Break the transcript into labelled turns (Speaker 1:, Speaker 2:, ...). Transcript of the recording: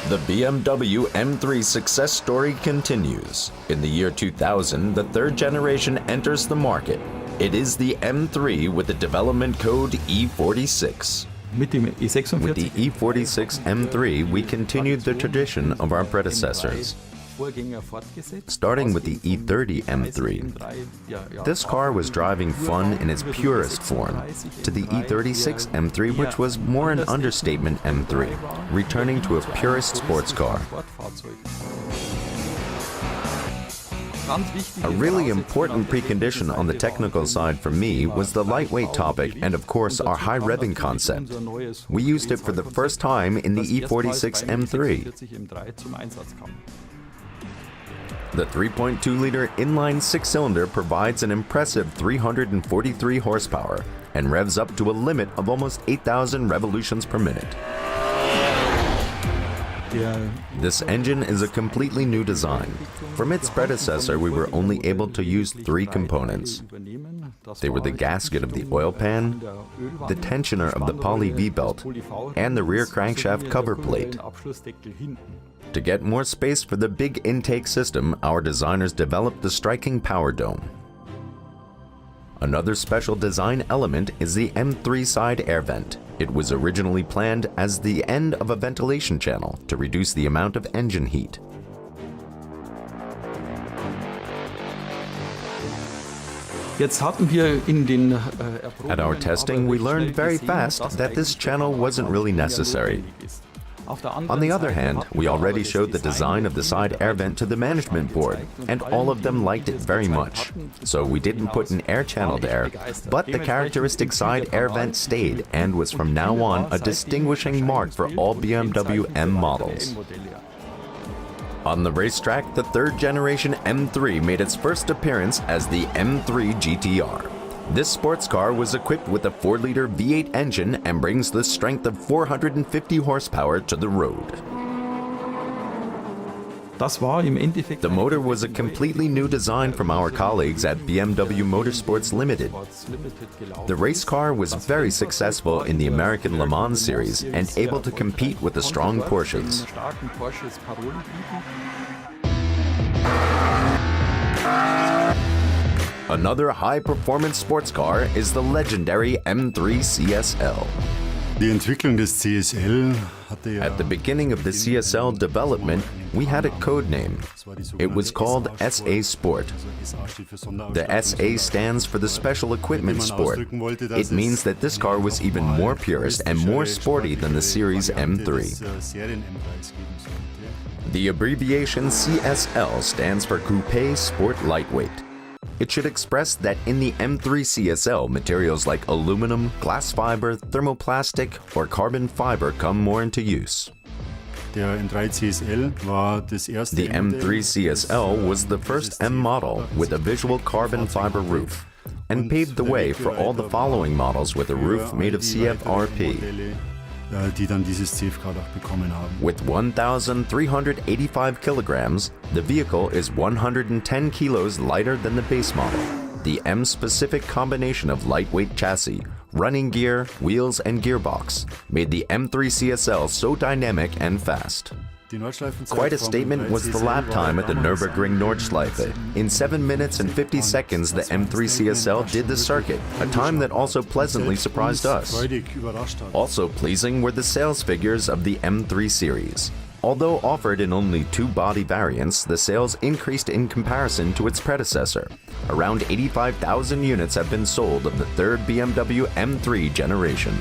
Speaker 1: The BMW M3 success story continues. In the year 2000, the third generation enters the market. It is the M3 with the development code E46. With the E46 M3, we continued the tradition of our predecessors. Starting with the E30 M3. This car was driving fun in its purest form, to the E36 M3, which was more an understatement M3, returning to a purist sports car. A really important precondition on the technical side for me was the lightweight topic and of course our high revving concept. We used it for the first time in the E46 M3. The 3.2-liter inline six-cylinder provides an impressive 343 horsepower and revs up to a limit of almost 8,000 revolutions per minute. This engine is a completely new design. From its predecessor, we were only able to use three components. They were the gasket of the oil pan, the tensioner of the poly V-belt, and the rear crankshaft cover plate. To get more space for the big intake system, our designers developed the striking power dome. Another special design element is the M3 side air vent. It was originally planned as the end of a ventilation channel to reduce the amount of engine heat. At our testing, we learned very fast that this channel wasn't really necessary. On the other hand, we already showed the design of the side air vent to the management board, and all of them liked it very much. So we didn't put an air channel there, but the characteristic side air vent stayed and was from now on a distinguishing mark for all BMW M models. On the racetrack, the third generation M3 made its first appearance as the M3 GTR. This sports car was equipped with a 4-liter V8 engine and brings the strength of 450 horsepower to the road. The motor was a completely new design from our colleagues at BMW Motorsports Limited. The race car was very successful in the American Le Mans series and able to compete with the strong Porsches. Another high-performance sports car is the legendary M3 CSL. At the beginning of the CSL development, we had a code name. It was called SA Sport. The SA stands for the Special Equipment Sport. It means that this car was even more purist and more sporty than the series M3. The abbreviation CSL stands for Coupe Sport Lightweight. It should express that in the M3 CSL, materials like aluminum, glass fiber, thermoplastic, or carbon fiber come more into use. The M3 CSL was the first M model with a visual carbon fiber roof and paved the way for all the following models with a roof made of CFRP. With 1,385 kilograms, the vehicle is 110 kilos lighter than the base model. The M-specific combination of lightweight chassis, running gear, wheels, and gearbox made the M3 CSL so dynamic and fast. Quite a statement was the lap time at the Nürburgring Nordschleife. In 7 minutes and 50 seconds, the M3 CSL did the circuit, a time that also pleasantly surprised us. Also pleasing were the sales figures of the M3 series. Although offered in only 2 body variants, the sales increased in comparison to its predecessor. Around 85,000 units have been sold of the third BMW M3 generation.